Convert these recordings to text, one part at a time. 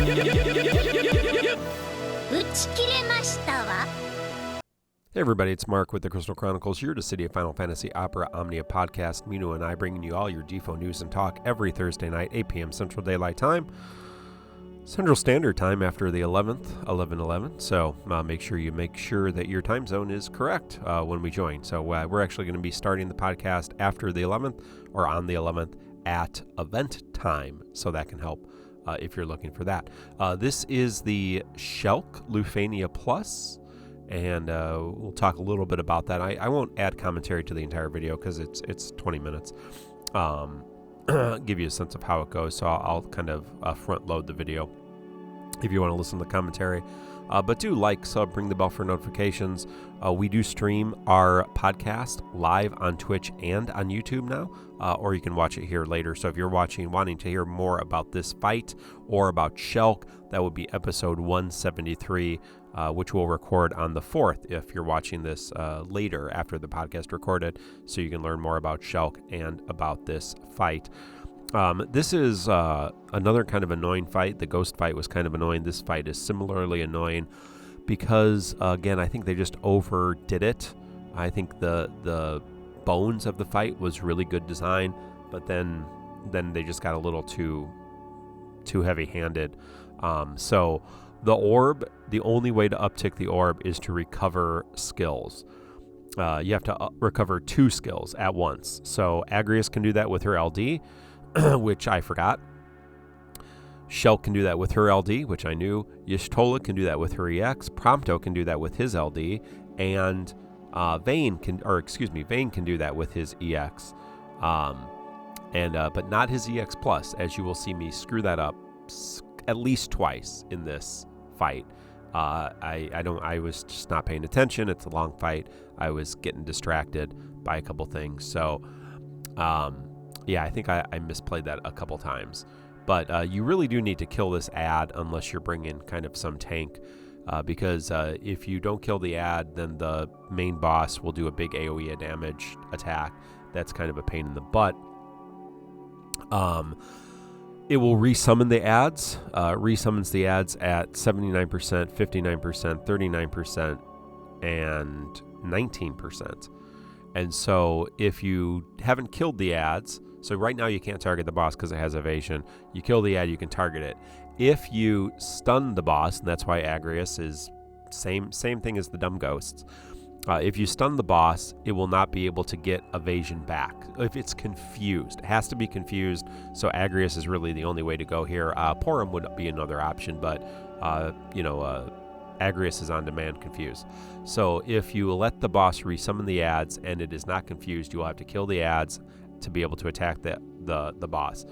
Hey everybody, it's Mark with the Crystal Chronicles, your Dissidia Final Fantasy Opera Omnia podcast. Minu and I bringing you all your DFFOO news and talk every Thursday night, 8 p.m. Central Daylight Time. Central Standard Time after the 11th, 11/11. So make sure that your time zone is correct when we join. So we're actually going to be starting the podcast after the 11th or on the 11th at event time. So that can help if you're looking for that. This is the Shelke Lufenia Plus. And we'll talk a little bit about that. I won't add commentary to the entire video because it's 20 minutes. Give you a sense of how it goes. So I'll kind of front load the video if you want to listen to the commentary. But do like, sub, ring the bell for notifications. We do stream our podcast live on Twitch and on YouTube now, or you can watch it here later. So if you're wanting to hear more about this fight or about Shelke, that would be episode 173. Which we'll record on the 4th if you're watching this later after the podcast recorded, so you can learn more about Shelke and about this fight. This is another kind of annoying fight. The ghost fight was kind of annoying. This fight is similarly annoying because, again, I think they just overdid it. I think the bones of the fight was really good design, but then they just got a little too heavy-handed. So the orb, the only way to uptick the orb is to recover skills. You have to recover 2 skills at once. So Agrias can do that with her LD, which I forgot. Shelke can do that with her LD, which I knew. Y'shtola can do that with her EX. Prompto can do that with his LD. And Vayne can do that with his EX. But not his EX Plus, as you will see me screw that up at least twice in this fight. I was just not paying attention. It's a long fight. I was getting distracted by a couple things. So, I think I misplayed that a couple times. But you really do need to kill this ad unless you're bringing kind of some tank. Because if you don't kill the ad, then the main boss will do a big AoE damage attack. That's kind of a pain in the butt. It will resummon the ads, resummons the ads at 79%, 59%, 39%, and 19%. And so if you haven't killed the ads, so right now you can't target the boss because it has evasion. You kill the ad, you can target it. If you stun the boss, and that's why Agrias is same thing as the dumb ghosts. If you stun the boss, it will not be able to get evasion back. If it's confused, it has to be confused. So Agrias is really the only way to go here. Porum would be another option, but Agrias is on demand confused. So if you let the boss resummon the ads and it is not confused, you will have to kill the ads to be able to attack the boss.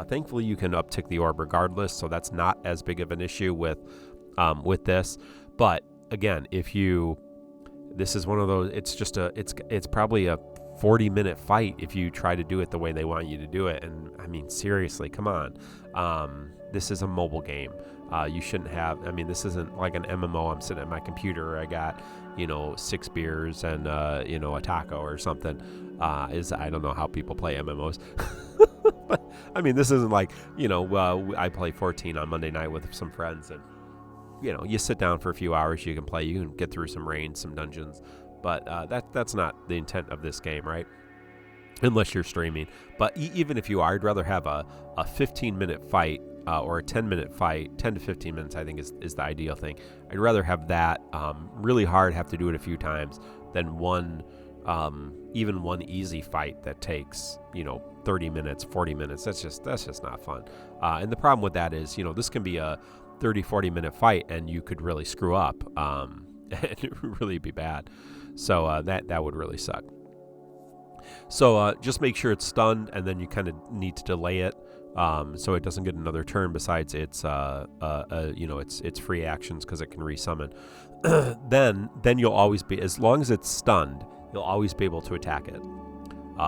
Thankfully, you can uptick the orb regardless, so that's not as big of an issue with this. But again, this is one of those, it's probably a 40-minute fight if you try to do it the way they want you to do it. And I mean, seriously, come on. This is a mobile game. You shouldn't have, this isn't like an MMO. I'm sitting at my computer. I got, 6 beers and, a taco or something. I don't know how people play MMOs. But this isn't like, I play 14 on Monday night with some friends and, you sit down for a few hours, you can play, you can get through some raids, some dungeons, but that's not the intent of this game, right? Unless you're streaming. But even if you are, I'd rather have a 15-minute fight or a 10-minute fight. 10 to 15 minutes, I think, is the ideal thing. I'd rather have that really hard, have to do it a few times, than even one easy fight that takes 30 minutes, 40 minutes. That's just not fun. And the problem with that is this can be a 30-40 minute fight and you could really screw up and it would really be bad. So that would really suck. So just make sure it's stunned, and then you kind of need to delay it so it doesn't get another turn besides its free actions, because it can resummon. then you'll always be, as long as it's stunned, you'll always be able to attack it.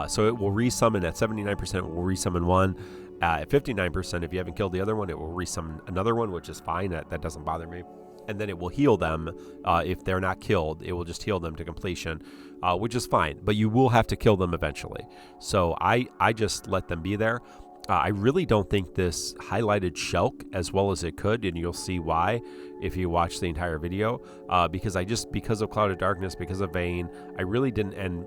So it will resummon at 79%. It will resummon one. At 59%, if you haven't killed the other one, it will resummon another one, which is fine. That doesn't bother me. And then it will heal them. If they're not killed, it will just heal them to completion, which is fine. But you will have to kill them eventually. So I just let them be there. I really don't think this highlighted Shelke as well as it could, and you'll see why if you watch the entire video. Because of Cloud of Darkness, because of Vayne, I really didn't end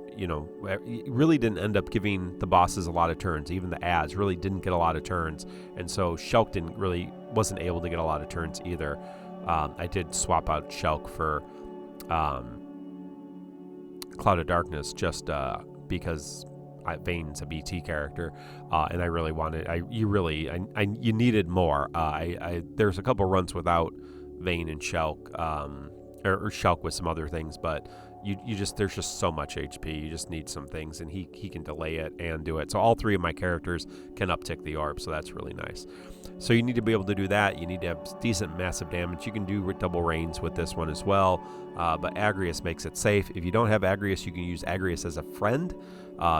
up giving the bosses a lot of turns. Even the ads really didn't get a lot of turns, and so Shelke wasn't able to get a lot of turns either. I did swap out Shelke for Cloud of Darkness just because Vayne's a BT character, and I really wanted. You needed more. There's a couple runs without Vayne and Shelke, or Shelke with some other things, but there's just so much HP. You just need some things, and he can delay it and do it. So all 3 of my characters can uptick the orb, so that's really nice. So you need to be able to do that. You need to have decent massive damage. You can do double rains with this one as well, but Agrius makes it safe. If you don't have Agrius, you can use Agrius as a friend.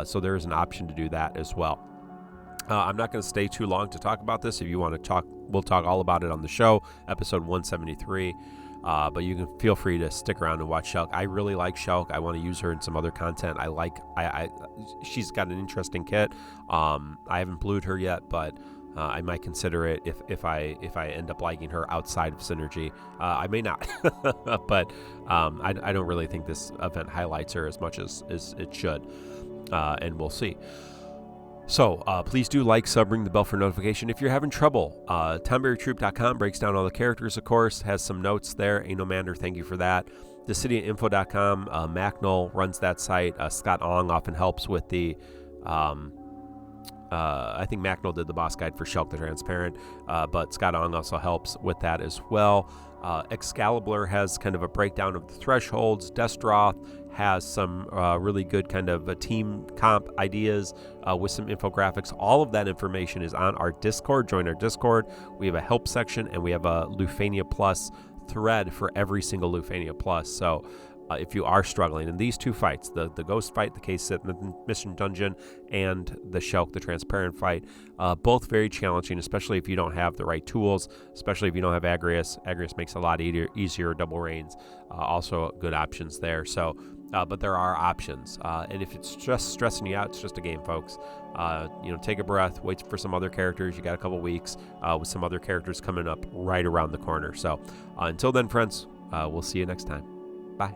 So there is an option to do that as well. I'm not going to stay too long to talk about this. If you want to talk, we'll talk all about it on the show, episode 173. But you can feel free to stick around and watch Shelke. I really like Shelke. I want to use her in some other content. She's got an interesting kit. I haven't blued her yet, but I might consider it if I end up liking her outside of Synergy. I may not, but I don't really think this event highlights her as much as it should. And we'll see. So please do like, sub, ring the bell for notification. If you're having trouble, TonberryTroupe.com breaks down all the characters, of course, has some notes there. Anomander, thank you for that. DissidiaFFOO.com, Macnol runs that site. Scott Ong often helps with the... I think Macnol did the boss guide for Shelke the Transparent, but Scott Ong also helps with that as well. Excalibur has kind of a breakdown of the thresholds. Destroth has some really good kind of team comp ideas with some infographics. All of that information is on our Discord. Join our Discord. We have a help section, and we have a Lufenia Plus thread for every single Lufenia Plus. So if you are struggling in these 2 fights, the Ghost fight, the Case Sith Mission Dungeon, and the Shelke the Transparent fight, both very challenging, especially if you don't have the right tools, especially if you don't have Agrius. Agrius makes it a lot easier, double rains, also good options there. So, but there are options, and if it's just stressing you out, it's just a game, folks. Take a breath, wait for some other characters. You got a couple weeks with some other characters coming up right around the corner. So until then, friends, we'll see you next time. Bye.